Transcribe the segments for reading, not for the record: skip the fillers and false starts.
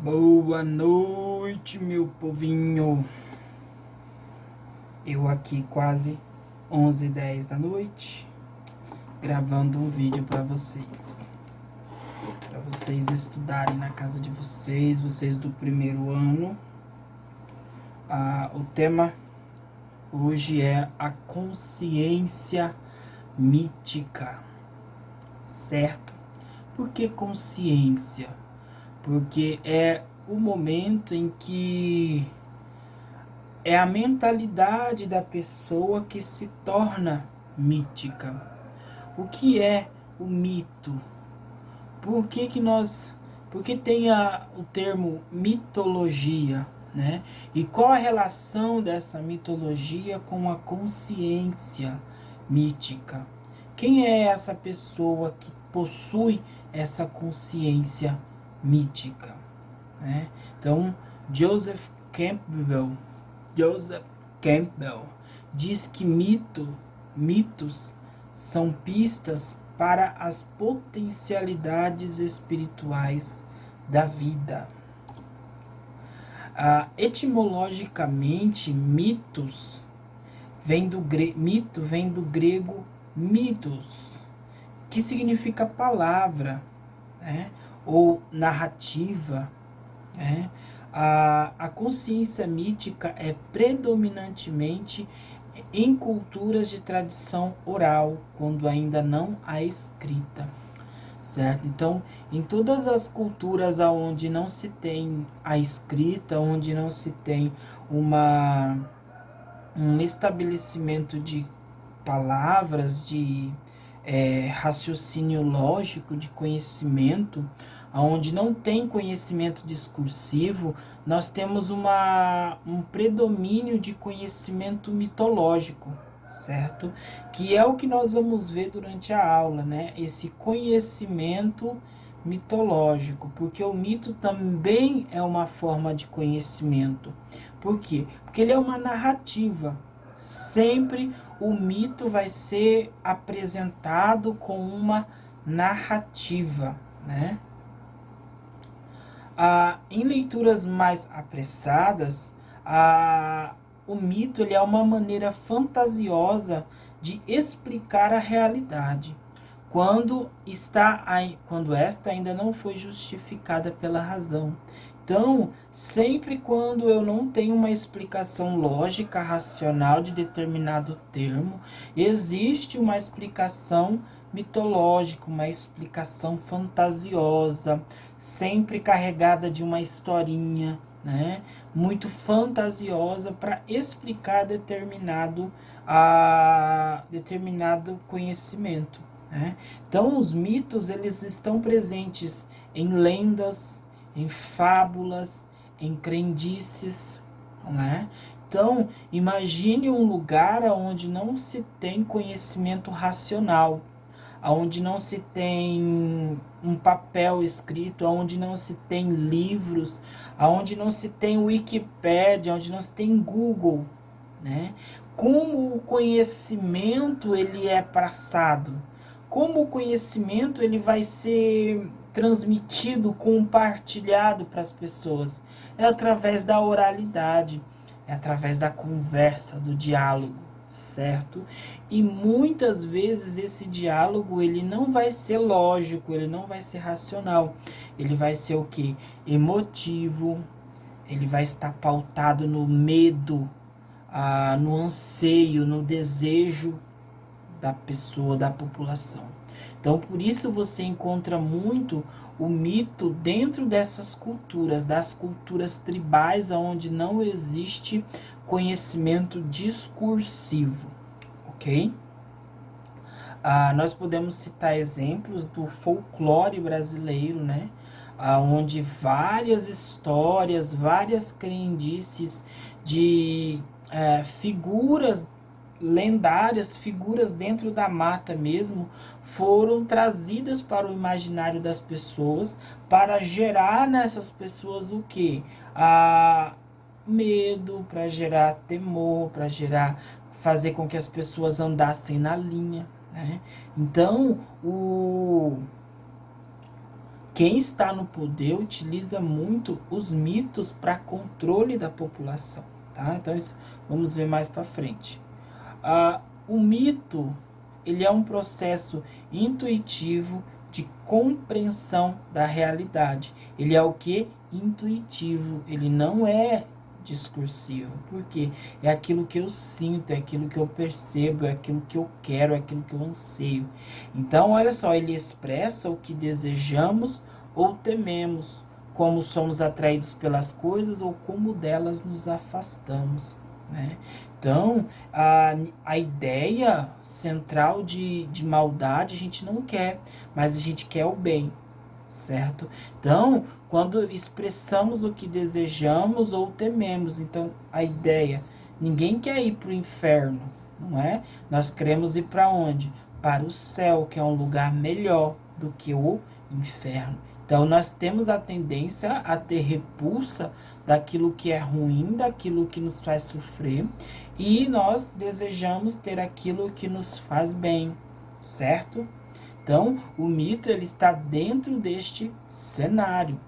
Boa noite, meu povinho. Eu aqui quase 11h10 da noite, gravando um vídeo para vocês estudarem na casa de vocês do primeiro ano. O tema hoje é a consciência mítica, certo? Por que consciência? Porque é o momento em que é a mentalidade da pessoa que se torna mítica. O que é o mito? Por que tem o termo mitologia, né? E qual a relação dessa mitologia com a consciência mítica? Quem é essa pessoa que possui essa consciência mítica, né? Então, Joseph Campbell diz que mitos são pistas para as potencialidades espirituais da vida. Etimologicamente, mito vem do grego mitos, que significa palavra, né? Ou narrativa, né? A consciência mítica é predominantemente em culturas de tradição oral, quando ainda não há escrita, certo? Então, em todas as culturas onde não se tem a escrita, onde não se tem um estabelecimento de palavras, de raciocínio lógico, de conhecimento, onde não tem conhecimento discursivo, nós temos um predomínio de conhecimento mitológico, certo? Que é o que nós vamos ver durante a aula, né? Esse conhecimento mitológico, porque o mito também é uma forma de conhecimento. Por quê? Porque ele é uma narrativa. Sempre o mito vai ser apresentado com uma narrativa, né? Em leituras mais apressadas, o mito ele é uma maneira fantasiosa de explicar a realidade, quando esta ainda não foi justificada pela razão. Então, sempre quando eu não tenho uma explicação lógica, racional de determinado termo, existe uma explicação mitológica, uma explicação fantasiosa, sempre carregada de uma historinha, né? Muito fantasiosa para explicar determinado conhecimento, né? Então, os mitos eles estão presentes em lendas, em fábulas, em crendices, né? Então, imagine um lugar onde não se tem conhecimento racional, onde não se tem um papel escrito, onde não se tem livros, onde não se tem Wikipédia, onde não se tem Google, né? Como o conhecimento ele é passado? Como o conhecimento ele vai ser transmitido, compartilhado para as pessoas? É através da oralidade, é através da conversa, do diálogo, certo? E muitas vezes esse diálogo ele não vai ser lógico, ele não vai ser racional, ele vai ser o quê? Emotivo, ele vai estar pautado no medo, no anseio, no desejo da pessoa, da população. Então, por isso você encontra muito o mito dentro dessas culturas, das culturas tribais, onde não existe conhecimento discursivo, ok? Nós podemos citar exemplos do folclore brasileiro, né? Onde várias histórias, várias crendices de figuras lendárias, figuras dentro da mata mesmo, foram trazidas para o imaginário das pessoas para gerar nessas pessoas o quê? Medo, para gerar temor, para fazer com que as pessoas andassem na linha, né? Então, quem está no poder utiliza muito os mitos para controle da população, tá? Então, isso vamos ver mais para frente. O mito, ele é um processo intuitivo de compreensão da realidade. Ele é o que? Intuitivo. Ele não é discursivo. Por quê? É aquilo que eu sinto, é aquilo que eu percebo, é aquilo que eu quero, é aquilo que eu anseio. Então, olha só, ele expressa o que desejamos ou tememos, como somos atraídos pelas coisas ou como delas nos afastamos, né? Então, a ideia central de maldade a gente não quer, mas a gente quer o bem, certo? Então, quando expressamos o que desejamos ou tememos, então a ideia, ninguém quer ir para o inferno, não é? Nós queremos ir para onde? Para o céu, que é um lugar melhor do que o inferno. Então, nós temos a tendência a ter repulsa daquilo que é ruim, daquilo que nos faz sofrer, e nós desejamos ter aquilo que nos faz bem, certo? Então, o mito ele está dentro deste cenário.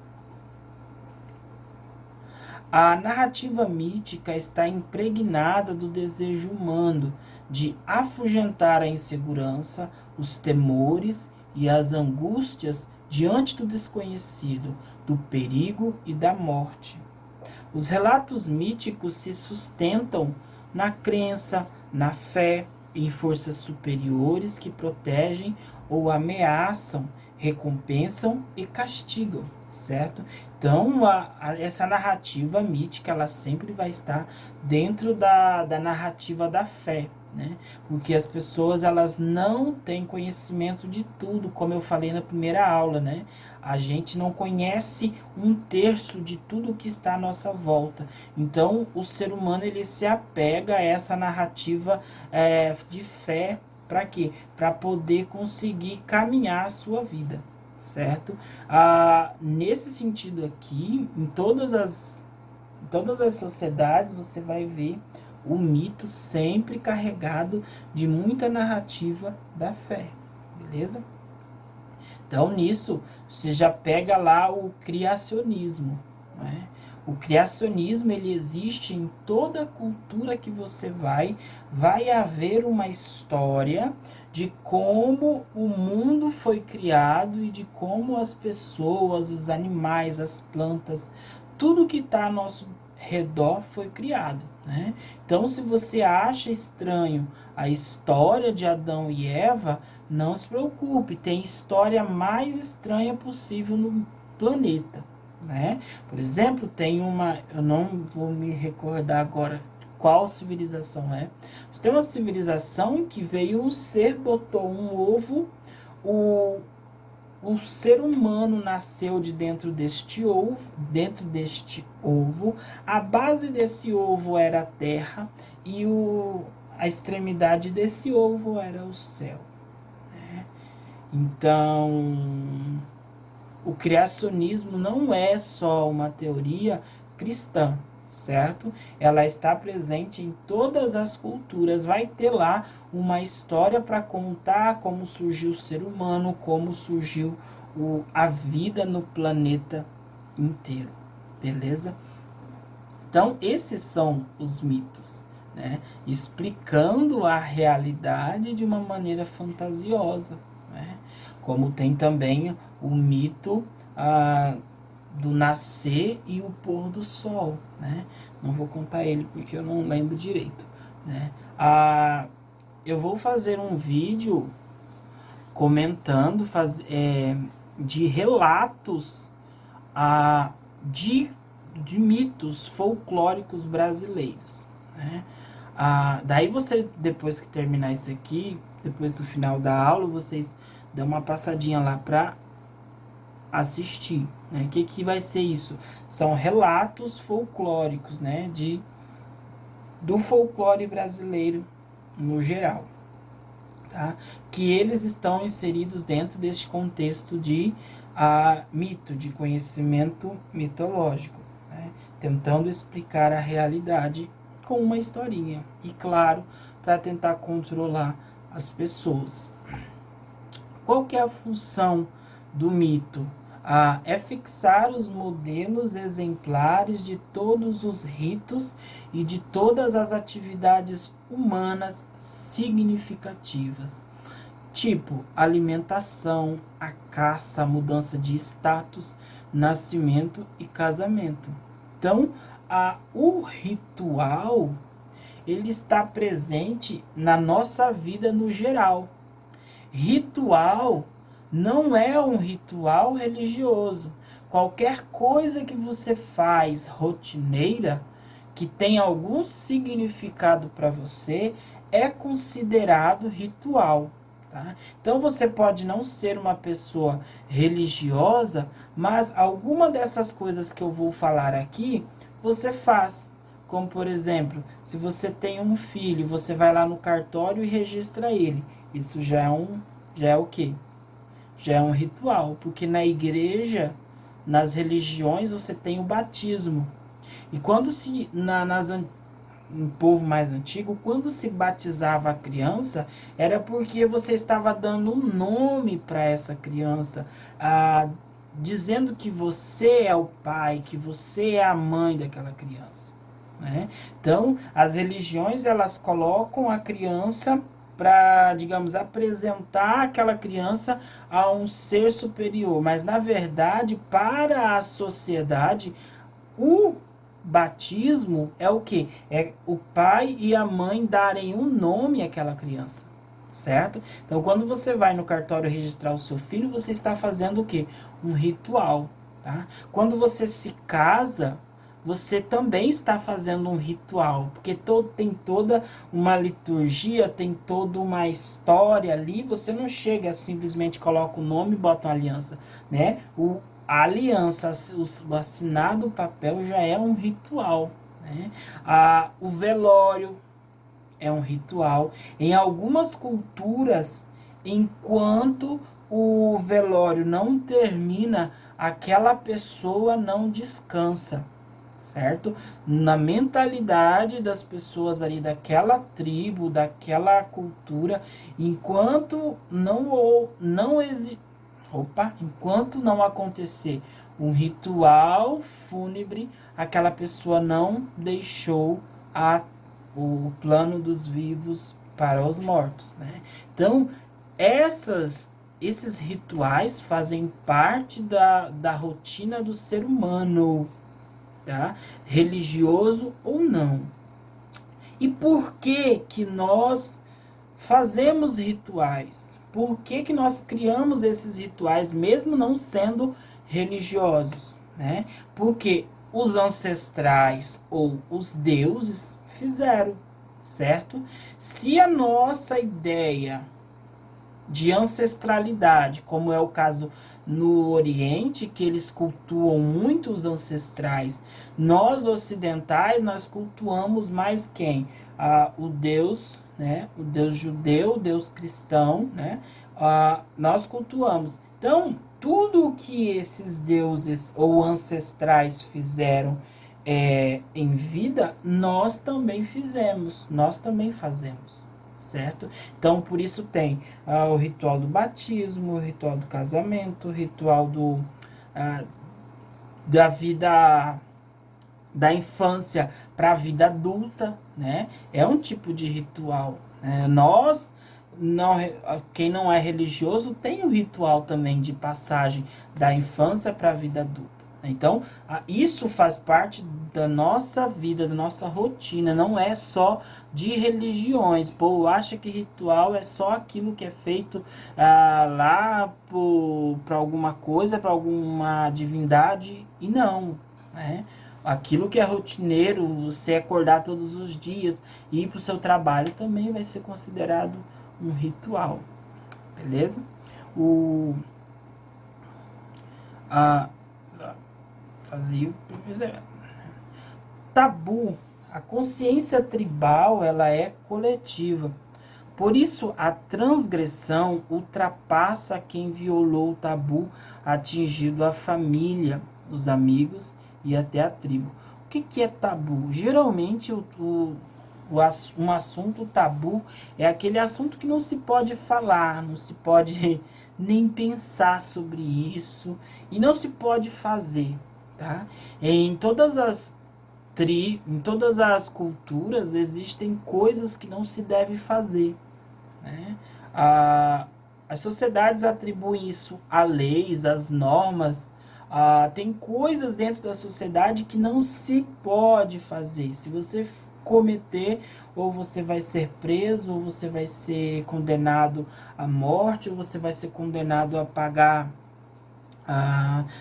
A narrativa mítica está impregnada do desejo humano de afugentar a insegurança, os temores e as angústias diante do desconhecido, do perigo e da morte. Os relatos míticos se sustentam na crença, na fé, em forças superiores que protegem ou ameaçam, recompensam e castigam, certo? Então, essa narrativa mítica, ela sempre vai estar dentro da narrativa da fé, né? Porque as pessoas, elas não têm conhecimento de tudo, como eu falei na primeira aula, né? A gente não conhece 1/3 de tudo que está à nossa volta. Então, o ser humano, ele se apega a essa narrativa de fé. Para quê? Para poder conseguir caminhar a sua vida, certo? Nesse sentido aqui, em todas as sociedades, você vai ver o mito sempre carregado de muita narrativa da fé, beleza? Então, nisso, você já pega lá o criacionismo, né? O criacionismo, ele existe em toda cultura que você vai haver uma história de como o mundo foi criado e de como as pessoas, os animais, as plantas, tudo que está ao nosso redor foi criado, né? Então, se você acha estranho a história de Adão e Eva, não se preocupe, tem história mais estranha possível no planeta, né? Por exemplo, tem uma, eu não vou me recordar agora qual civilização é. Mas tem uma civilização que veio um ser, botou um ovo, o ser humano nasceu de dentro deste ovo, a base desse ovo era a terra e a extremidade desse ovo era o céu. Então, o criacionismo não é só uma teoria cristã, certo? Ela está presente em todas as culturas. Vai ter lá uma história para contar como surgiu o ser humano, como surgiu a vida no planeta inteiro, beleza? Então, esses são os mitos, né? Explicando a realidade de uma maneira fantasiosa, né? Como tem também o mito do nascer e o pôr do sol, né? Não vou contar ele porque eu não lembro direito, né? Eu vou fazer um vídeo comentando de relatos de mitos folclóricos brasileiros, né? Daí vocês, depois que terminar isso aqui, depois do final da aula, vocês dão uma passadinha lá para assistir, né? O que vai ser isso? São relatos folclóricos, né? Do folclore brasileiro no geral, tá? Que eles estão inseridos dentro deste contexto de mito, de conhecimento mitológico, né? Tentando explicar a realidade com uma historinha. E claro, para tentar controlar as pessoas. Qual que é a função do mito? É fixar os modelos exemplares de todos os ritos e de todas as atividades humanas significativas, tipo alimentação, a caça, a mudança de status, nascimento e casamento. Então, o ritual, ele está presente na nossa vida no geral. Ritual não é um ritual religioso. Qualquer coisa que você faz rotineira, que tem algum significado para você, é considerado ritual. Tá? Então você pode não ser uma pessoa religiosa, mas alguma dessas coisas que eu vou falar aqui, você faz. Como, por exemplo, se você tem um filho, você vai lá no cartório e registra ele. Isso já é o quê? Já é um ritual, porque na igreja, nas religiões, você tem o batismo. E quando um povo mais antigo, quando se batizava a criança, era porque você estava dando um nome para essa criança, dizendo que você é o pai, que você é a mãe daquela criança, né? Então, as religiões, elas colocam a criança para, digamos, apresentar aquela criança a um ser superior, mas na verdade, para a sociedade, o batismo é o quê? É o pai e a mãe darem um nome àquela criança, certo? Então, quando você vai no cartório registrar o seu filho, você está fazendo o quê? Um ritual, tá? Quando você se casa, você também está fazendo um ritual, porque tem toda uma liturgia, tem toda uma história ali. Você não chega, simplesmente coloca o nome e bota uma aliança, né? A aliança, o assinado, o papel já é um ritual, né? O velório é um ritual. Em algumas culturas, enquanto o velório não termina, aquela pessoa não descansa, certo? Na mentalidade das pessoas ali daquela tribo, daquela cultura, enquanto enquanto não acontecer um ritual fúnebre, aquela pessoa não deixou o plano dos vivos para os mortos, né? Então, esses rituais fazem parte da rotina do ser humano, tá? Religioso ou não. E por que nós fazemos rituais? Por que nós criamos esses rituais, mesmo não sendo religiosos, né? Porque os ancestrais ou os deuses fizeram, certo? Se a nossa ideia de ancestralidade, como é o caso no Oriente, que eles cultuam muito os ancestrais, nós ocidentais, nós cultuamos mais quem? O Deus, né? O Deus judeu, o Deus cristão, né? Nós cultuamos. Então, tudo o que esses deuses ou ancestrais fizeram em vida, nós também fizemos, nós também fazemos, certo? Então, por isso tem o ritual do batismo, o ritual do casamento, o ritual da vida, da infância para a vida adulta, né? É um tipo de ritual, né? Quem não é religioso tem o ritual também de passagem da infância para a vida adulta. Então, isso faz parte da nossa vida, da nossa rotina, não é só de religiões. Pô, acha que ritual é só aquilo que é feito lá para alguma coisa, para alguma divindade, e não, né? Aquilo que é rotineiro, você acordar todos os dias e ir para o seu trabalho também vai ser considerado um ritual, beleza? Fazia tabu. A consciência tribal, ela é coletiva. Por isso, a transgressão ultrapassa quem violou o tabu, atingindo a família, os amigos e até a tribo. O que é tabu? Geralmente, um assunto tabu é aquele assunto que não se pode falar, não se pode nem pensar sobre isso, e não se pode fazer, tá? Em todas as culturas existem coisas que não se deve fazer, né? A, as sociedades atribuem isso a leis, às normas. Tem coisas dentro da sociedade que não se pode fazer. Se você cometer, ou você vai ser preso, ou você vai ser condenado à morte, ou você vai ser condenado a pagar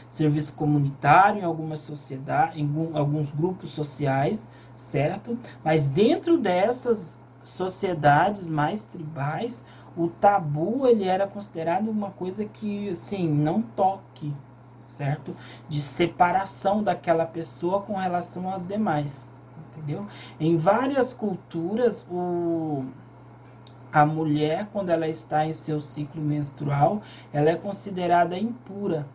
serviço comunitário em algumas sociedades, em alguns grupos sociais, certo? Mas dentro dessas sociedades mais tribais, o tabu ele era considerado uma coisa que, assim, não toque, certo? De separação daquela pessoa com relação às demais, entendeu? Em várias culturas, a mulher, quando ela está em seu ciclo menstrual, ela é considerada impura.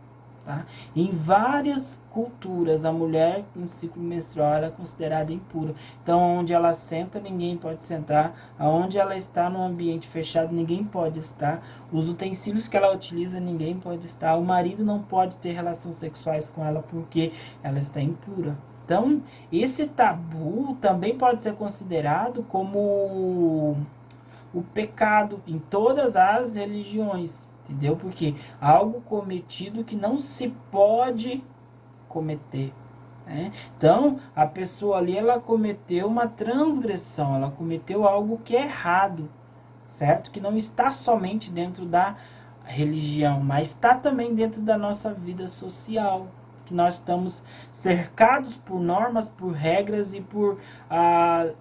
Tá? Em várias culturas, a mulher em ciclo menstrual ela é considerada impura. Então, onde ela senta, ninguém pode sentar. Onde ela está num ambiente fechado, ninguém pode estar. Os utensílios que ela utiliza, ninguém pode estar. O marido não pode ter relações sexuais com ela porque ela está impura. Então, esse tabu também pode ser considerado como o pecado em todas as religiões, entendeu? Porque algo cometido que não se pode cometer, né? Então, a pessoa ali, ela cometeu uma transgressão, ela cometeu algo que é errado, certo? Que não está somente dentro da religião, mas está também dentro da nossa vida social, que nós estamos cercados por normas, por regras e por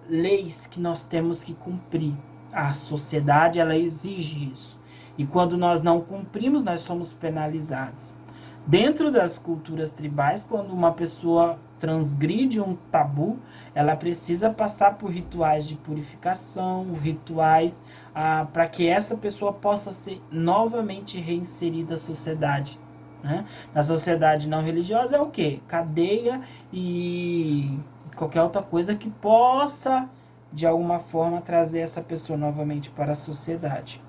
leis que nós temos que cumprir. A sociedade, ela exige isso. E quando nós não cumprimos, nós somos penalizados. Dentro das culturas tribais, quando uma pessoa transgride um tabu, ela precisa passar por rituais de purificação, rituais para que essa pessoa possa ser novamente reinserida à sociedade. Né? Na sociedade não religiosa é o quê? Cadeia e qualquer outra coisa que possa, de alguma forma, trazer essa pessoa novamente para a sociedade.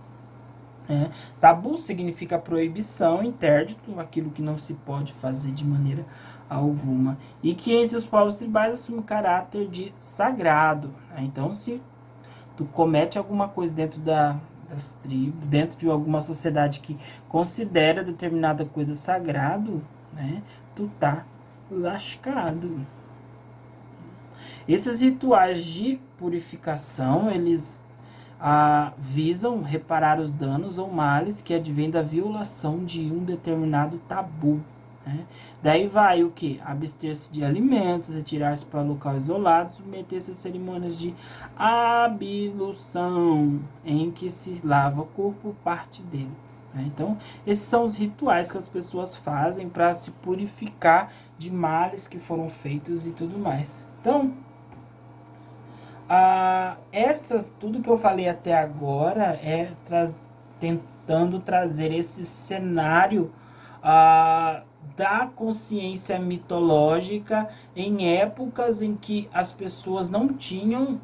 Tabu significa proibição, interdito, aquilo que não se pode fazer de maneira alguma. E que entre os povos tribais assume o caráter de sagrado. Então, se tu comete alguma coisa dentro das tribos, dentro de alguma sociedade que considera determinada coisa sagrado, né, tu tá lascado. Esses rituais de purificação, eles visam reparar os danos ou males que advêm da violação de um determinado tabu. Né? Daí vai o que? Abster-se de alimentos, retirar-se para local isolado, submeter-se a cerimônias de ablução, em que se lava o corpo, parte dele. Né? Então, esses são os rituais que as pessoas fazem para se purificar de males que foram feitos e tudo mais. Então, tudo que eu falei até agora é tentando trazer esse cenário da consciência mitológica em épocas em que as pessoas não tinham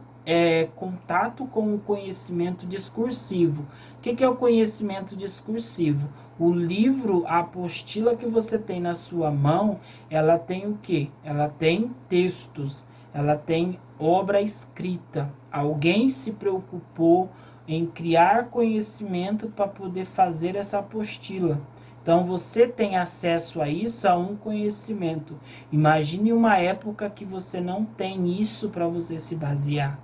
contato com o conhecimento discursivo. O que é o conhecimento discursivo? O livro, a apostila que você tem na sua mão, ela tem o quê? Ela tem textos, ela tem obra escrita. Alguém se preocupou em criar conhecimento para poder fazer essa apostila. Então você tem acesso a isso, a um conhecimento. Imagine uma época que você não tem isso para você se basear.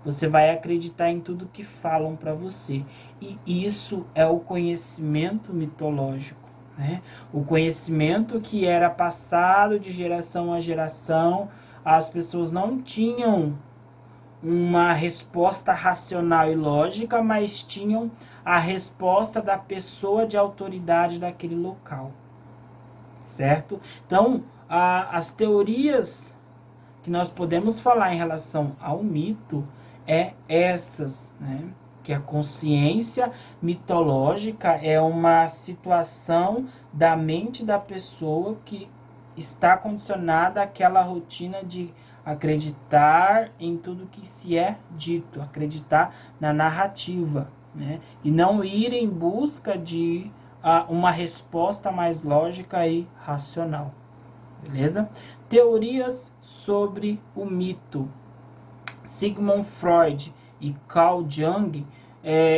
Você vai acreditar em tudo que falam para você. E isso é o conhecimento mitológico. Né? O conhecimento que era passado de geração a geração. As pessoas não tinham uma resposta racional e lógica, mas tinham a resposta da pessoa de autoridade daquele local, certo? Então, as teorias que nós podemos falar em relação ao mito é essas, né? Que a consciência mitológica é uma situação da mente da pessoa que está condicionada àquela rotina de acreditar em tudo que se é dito, acreditar na narrativa, né? E não ir em busca de uma resposta mais lógica e racional. Beleza? Teorias sobre o mito. Sigmund Freud e Carl Jung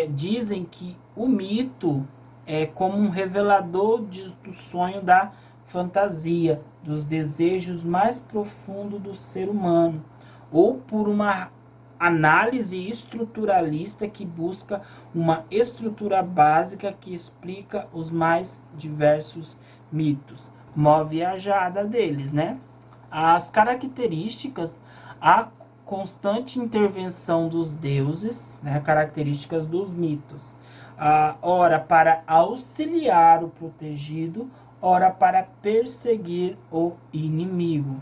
dizem que o mito é como um revelador do sonho, da fantasia, dos desejos mais profundos do ser humano, ou por uma análise estruturalista que busca uma estrutura básica que explica os mais diversos mitos. Mó viajada deles, né? As características, a constante intervenção dos deuses, né? Características dos mitos. Ora para auxiliar o protegido, ora para perseguir o inimigo.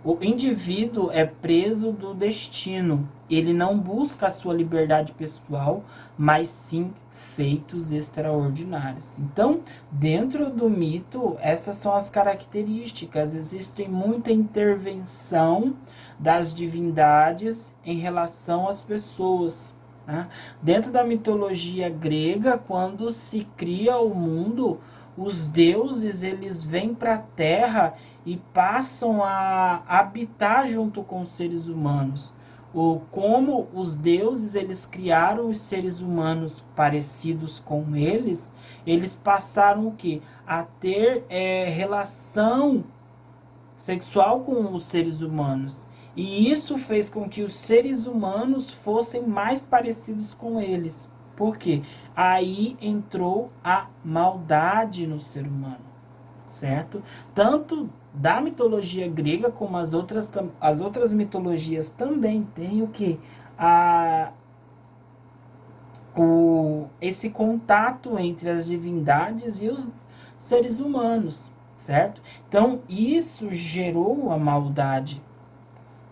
O indivíduo é preso do destino. Ele não busca a sua liberdade pessoal, mas sim feitos extraordinários. Então, dentro do mito, essas são as características. Existe muita intervenção das divindades em relação às pessoas. Né? Dentro da mitologia grega, quando se cria o mundo, os deuses eles vêm para a Terra e passam a habitar junto com os seres humanos. Como os deuses eles criaram os seres humanos parecidos com eles passaram o quê? A ter relação sexual com os seres humanos. E isso fez com que os seres humanos fossem mais parecidos com eles. Por quê? Aí entrou a maldade no ser humano, certo? Tanto da mitologia grega como as outras mitologias também tem o que? Esse contato entre as divindades e os seres humanos, certo? Então, isso gerou a maldade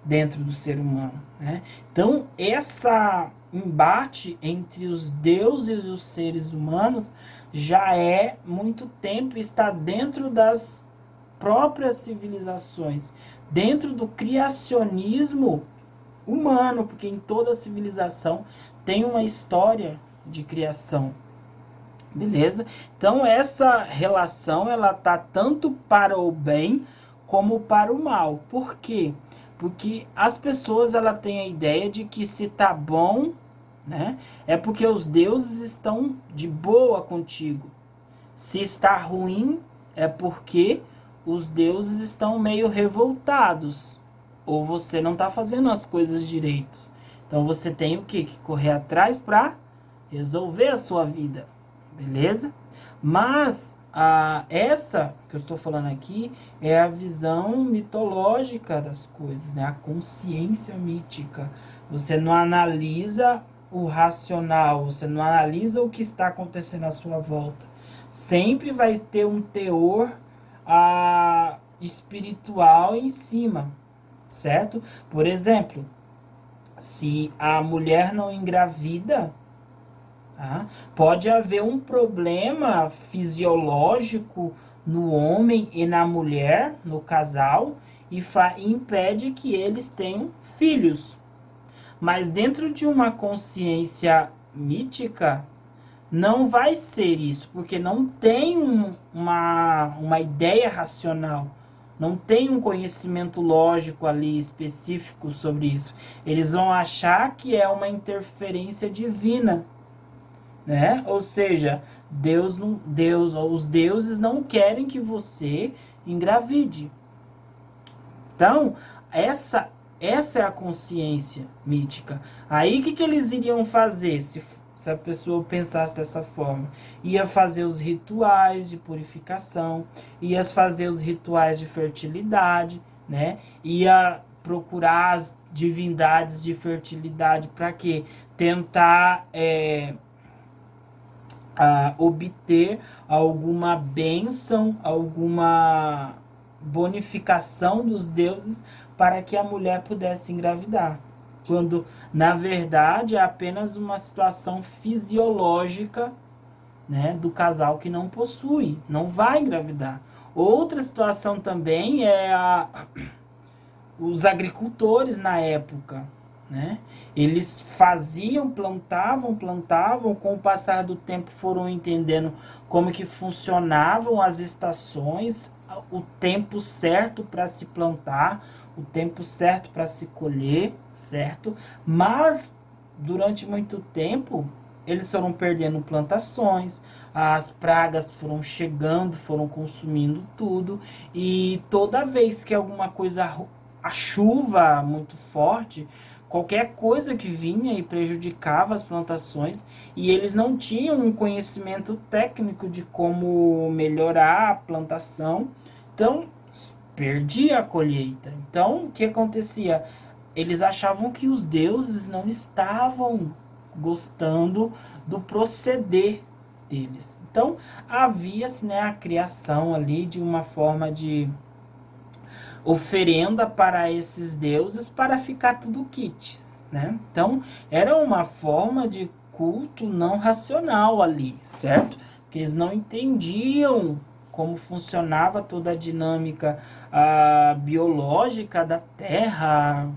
dentro do ser humano, né? Então, essa embate entre os deuses e os seres humanos já é muito tempo, está dentro das próprias civilizações, dentro do criacionismo humano, porque em toda civilização tem uma história de criação. Beleza? Então essa relação ela tá tanto para o bem como para o mal. Por quê? Porque as pessoas ela têm a ideia de que se tá bom, né, é porque os deuses estão de boa contigo. Se está ruim, é porque os deuses estão meio revoltados. Ou você não está fazendo as coisas direito. Então você tem o quê? Que correr atrás para resolver a sua vida. Beleza? Mas essa que eu estou falando aqui é a visão mitológica das coisas, né? A consciência mítica. Você não analisa o racional, você não analisa o que está acontecendo à sua volta. Sempre vai ter um teor espiritual em cima, certo? Por exemplo, se a mulher não engravida, tá? Pode haver um problema fisiológico no homem e na mulher, no casal, e impede que eles tenham filhos. Mas dentro de uma consciência mítica, não vai ser isso, porque não tem uma ideia racional, não tem um conhecimento lógico ali específico sobre isso. Eles vão achar que é uma interferência divina, né? Ou seja, os deuses não querem que você engravide. Então, essa é a consciência mítica. Aí, o que eles iriam fazer se a pessoa pensasse dessa forma? Ia fazer os rituais de purificação, ia fazer os rituais de fertilidade, né? Ia procurar as divindades de fertilidade para quê? Tentar obter alguma bênção, alguma bonificação dos deuses para que a mulher pudesse engravidar. Quando, na verdade, é apenas uma situação fisiológica, né, do casal que não possui, não vai engravidar. Outra situação também é os agricultores na época, né? Eles faziam, plantavam, com o passar do tempo foram entendendo como que funcionavam as estações, o tempo certo para se plantar, o tempo certo para se colher, certo? Mas durante muito tempo eles foram perdendo plantações, as pragas foram chegando, foram consumindo tudo, e toda vez que alguma coisa, a chuva muito forte, qualquer coisa que vinha e prejudicava as plantações, e eles não tinham um conhecimento técnico de como melhorar a plantação, então perdia a colheita. Então o que acontecia? Eles achavam que os deuses não estavam gostando do proceder deles. Então havia-se, né, a criação ali de uma forma de oferenda para esses deuses para ficar tudo kits, né? Então era uma forma de culto não racional ali, certo? Porque eles não entendiam como funcionava toda a dinâmica biológica da Terra,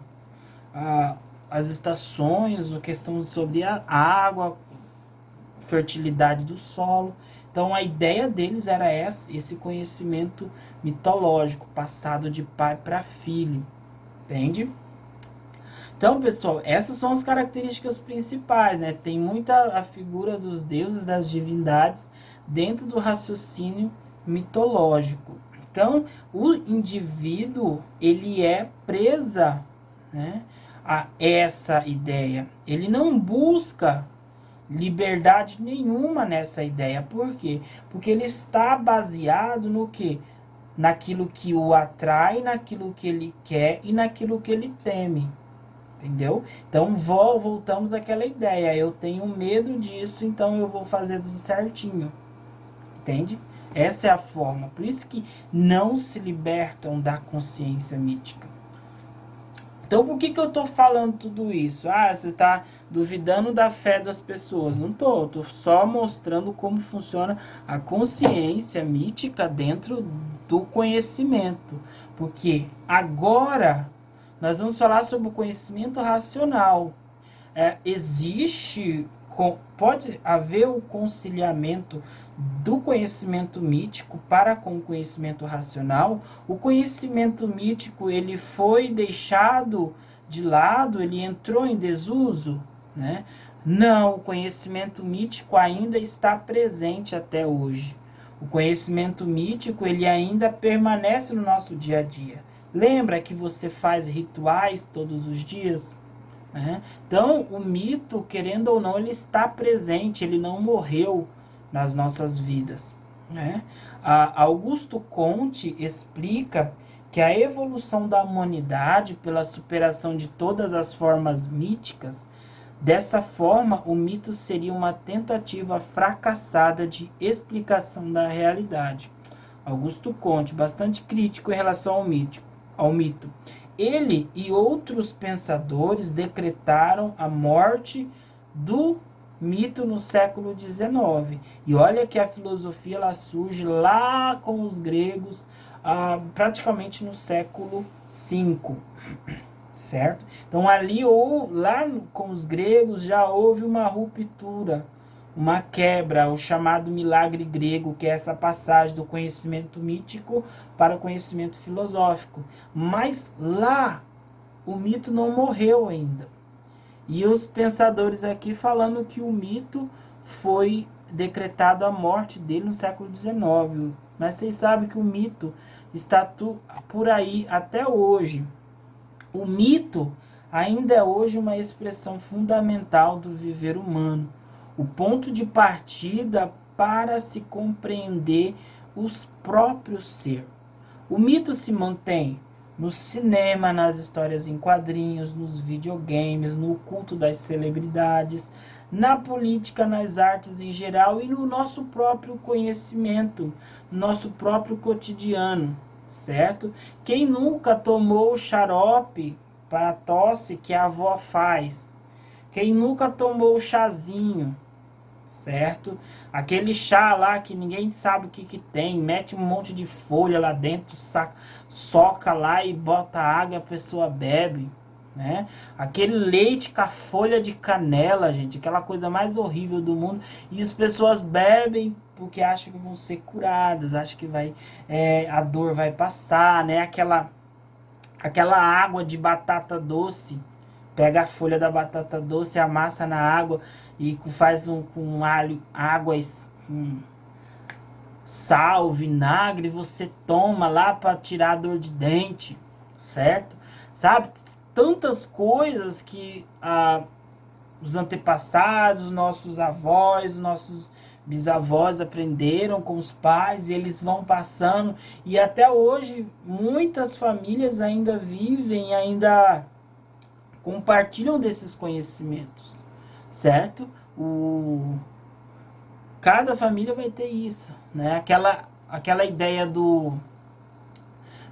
as estações, a questão sobre a água, fertilidade do solo. Então a ideia deles era esse conhecimento mitológico, passado de pai para filho, entende? Então, pessoal, essas são as características principais, né? Tem muita a figura dos deuses, das divindades, dentro do raciocínio mitológico. Então, o indivíduo, ele é presa, né, a essa ideia. Ele não busca liberdade nenhuma nessa ideia. Por quê? Porque ele está baseado no quê? Naquilo que o atrai, naquilo que ele quer e naquilo que ele teme. Entendeu? Então voltamos àquela ideia. Eu tenho medo disso, então eu vou fazer tudo certinho. Entende? Essa é a forma. Por isso que não se libertam da consciência mítica. Então, por que eu tô falando tudo isso? Você tá duvidando da fé das pessoas. Não tô, eu tô só mostrando como funciona a consciência mítica dentro do conhecimento. Porque agora nós vamos falar sobre o conhecimento racional. Pode haver o conciliamento do conhecimento mítico para com o conhecimento racional. O conhecimento mítico, ele foi deixado de lado, ele entrou em desuso, né? Não, o conhecimento mítico ainda está presente até hoje. O conhecimento mítico, ele ainda permanece no nosso dia a dia. Lembra que você faz rituais todos os dias? Então, o mito, querendo ou não, ele está presente, ele não morreu nas nossas vidas. Augusto Comte explica que a evolução da humanidade pela superação de todas as formas míticas, dessa forma, o mito seria uma tentativa fracassada de explicação da realidade. Augusto Comte, bastante crítico em relação ao mito. Ele e outros pensadores decretaram a morte do mito no século XIX. E olha que a filosofia ela surge lá com os gregos, praticamente no século V, certo? Então ali lá com os gregos já houve uma ruptura, uma quebra, o chamado milagre grego, que é essa passagem do conhecimento mítico para o conhecimento filosófico. Mas lá o mito não morreu ainda. E os pensadores aqui falando que o mito foi decretado a morte dele no século XIX. Mas vocês sabem que o mito está por aí até hoje. O mito ainda é hoje uma expressão fundamental do viver humano. O ponto de partida para se compreender os próprios ser. O mito se mantém no cinema, nas histórias em quadrinhos, nos videogames, no culto das celebridades, na política, nas artes em geral e no nosso próprio conhecimento, no nosso próprio cotidiano, certo? Quem nunca tomou xarope para a tosse que a avó faz? Quem nunca tomou o chazinho? Certo? Aquele chá lá que ninguém sabe o que tem, mete um monte de folha lá dentro, soca lá e bota água e a pessoa bebe, né? Aquele leite com a folha de canela, gente, aquela coisa mais horrível do mundo. E as pessoas bebem porque acham que vão ser curadas, acham que a dor vai passar, né? Aquela água de batata doce, pega a folha da batata doce, amassa na água e faz com alho, água, sal, vinagre, você toma lá para tirar a dor de dente, certo? Sabe? Tantas coisas que os antepassados, nossos avós, nossos bisavós aprenderam com os pais, e eles vão passando, e até hoje muitas famílias ainda vivem, ainda compartilham desses conhecimentos, certo? Cada família vai ter isso, né? Aquela ideia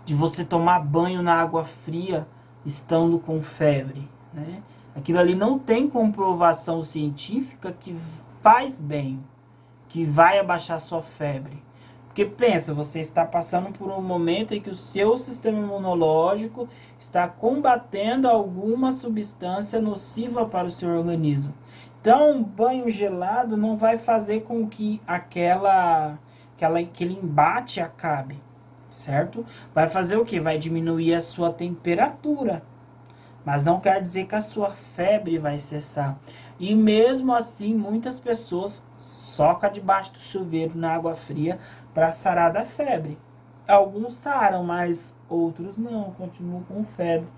de você tomar banho na água fria estando com febre, né? Aquilo ali não tem comprovação científica que faz bem, que vai abaixar sua febre. Porque pensa, você está passando por um momento em que o seu sistema imunológico está combatendo alguma substância nociva para o seu organismo. Então, um banho gelado não vai fazer com que aquele embate acabe, certo? Vai fazer o quê? Vai diminuir a sua temperatura. Mas não quer dizer que a sua febre vai cessar. E mesmo assim, muitas pessoas socam debaixo do chuveiro na água fria para sarar da febre. Alguns saram, mas outros não, continuam com febre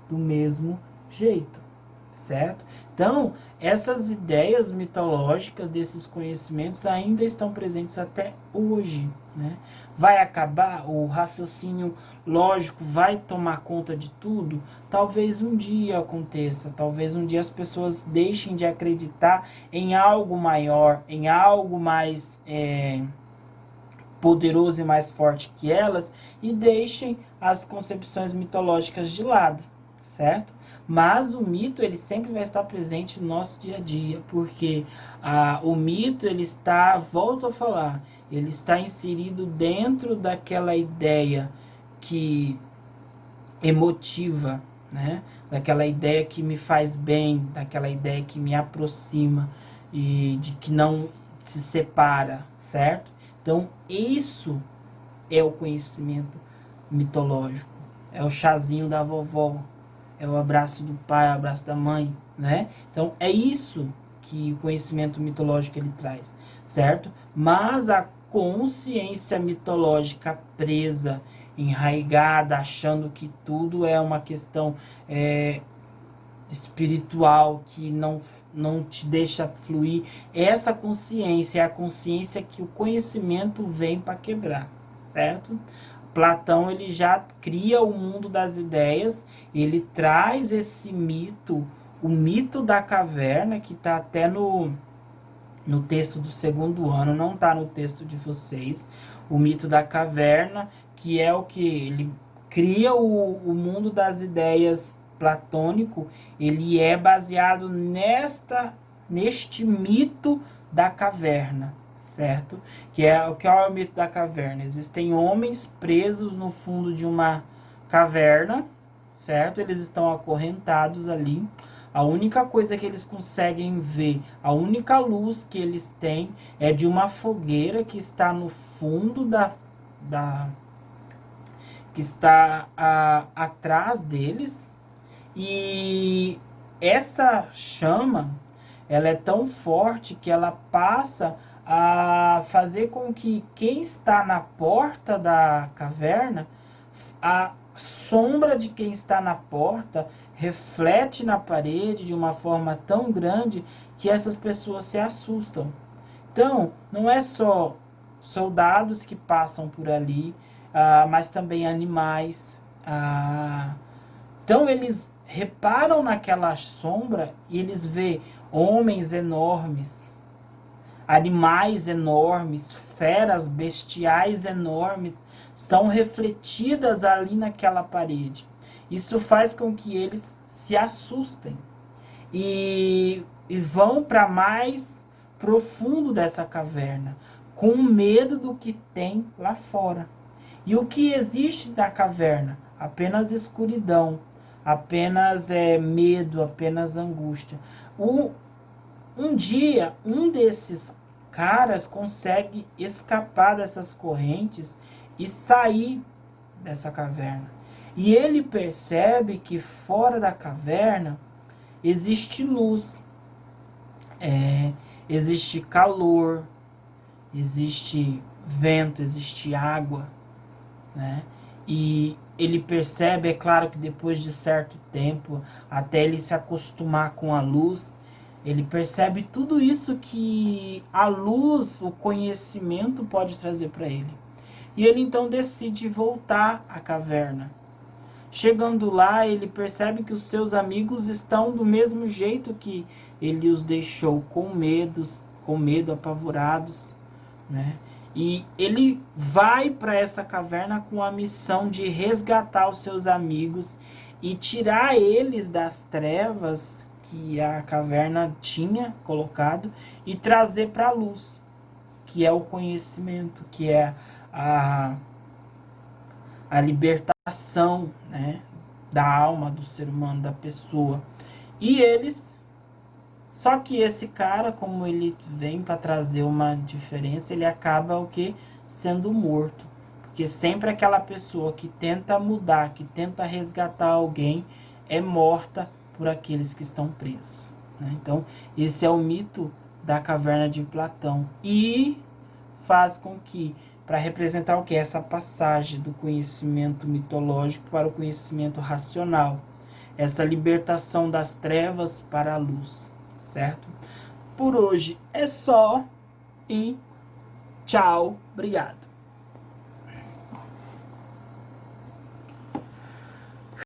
do mesmo jeito, certo? Então, essas ideias mitológicas desses conhecimentos ainda estão presentes até hoje, né? Vai acabar? O raciocínio lógico vai tomar conta de tudo? Talvez um dia aconteça, talvez um dia as pessoas deixem de acreditar em algo maior, em algo mais poderoso e mais forte que elas, e deixem as concepções mitológicas de lado, certo? Mas o mito, ele sempre vai estar presente no nosso dia a dia, porque o mito, ele está, volto a falar, ele está inserido dentro daquela ideia que emotiva, né? Daquela ideia que me faz bem, daquela ideia que me aproxima e de que não se separa, certo? Então, isso é o conhecimento mitológico. É o chazinho da vovó, é o abraço do pai, o abraço da mãe, né? Então, é isso que o conhecimento mitológico ele traz, certo? Mas a consciência mitológica presa, enraigada, achando que tudo é uma questão espiritual, que não te deixa fluir, essa consciência é a consciência que o conhecimento vem para quebrar, certo? Platão, ele já cria o mundo das ideias, ele traz esse mito, o mito da caverna, que está até no texto do segundo ano, não está no texto de vocês, o mito da caverna, que é o que? Ele cria o mundo das ideias platônico, ele é baseado neste mito da caverna, certo? Que é o mito da caverna. Existem homens presos no fundo de uma caverna, certo? Eles estão acorrentados ali. A única coisa que eles conseguem ver, a única luz que eles têm é de uma fogueira que está no fundo que está atrás deles. E essa chama, ela é tão forte que ela passa a fazer com que quem está na porta da caverna, a sombra de quem está na porta reflete na parede de uma forma tão grande que essas pessoas se assustam. Então, não é só soldados que passam por ali, mas também animais. Então, eles reparam naquela sombra e eles vê homens enormes, animais enormes, feras bestiais enormes, são refletidas ali naquela parede. Isso faz com que eles se assustem e vão para mais profundo dessa caverna, com medo do que tem lá fora. E o que existe na caverna? Apenas escuridão. apenas medo, apenas angústia. Um dia, um desses caras consegue escapar dessas correntes e sair dessa caverna. E ele percebe que fora da caverna existe luz, existe calor, existe vento, existe água, né? E ele percebe, é claro que depois de certo tempo, até ele se acostumar com a luz, ele percebe tudo isso que a luz, o conhecimento pode trazer para ele. E ele então decide voltar à caverna. Chegando lá, ele percebe que os seus amigos estão do mesmo jeito que ele os deixou, com medo, apavorados, né? E ele vai para essa caverna com a missão de resgatar os seus amigos e tirar eles das trevas que a caverna tinha colocado e trazer para a luz, que é o conhecimento, que é a libertação, né, da alma do ser humano, da pessoa. E eles... Só que esse cara, como ele vem para trazer uma diferença, ele acaba o quê? Sendo morto. Porque sempre aquela pessoa que tenta mudar, que tenta resgatar alguém, é morta por aqueles que estão presos, né? Então, esse é o mito da caverna de Platão. E faz com que, para representar o que? Essa passagem do conhecimento mitológico para o conhecimento racional. Essa libertação das trevas para a luz. Certo? Por hoje é só e tchau, obrigado.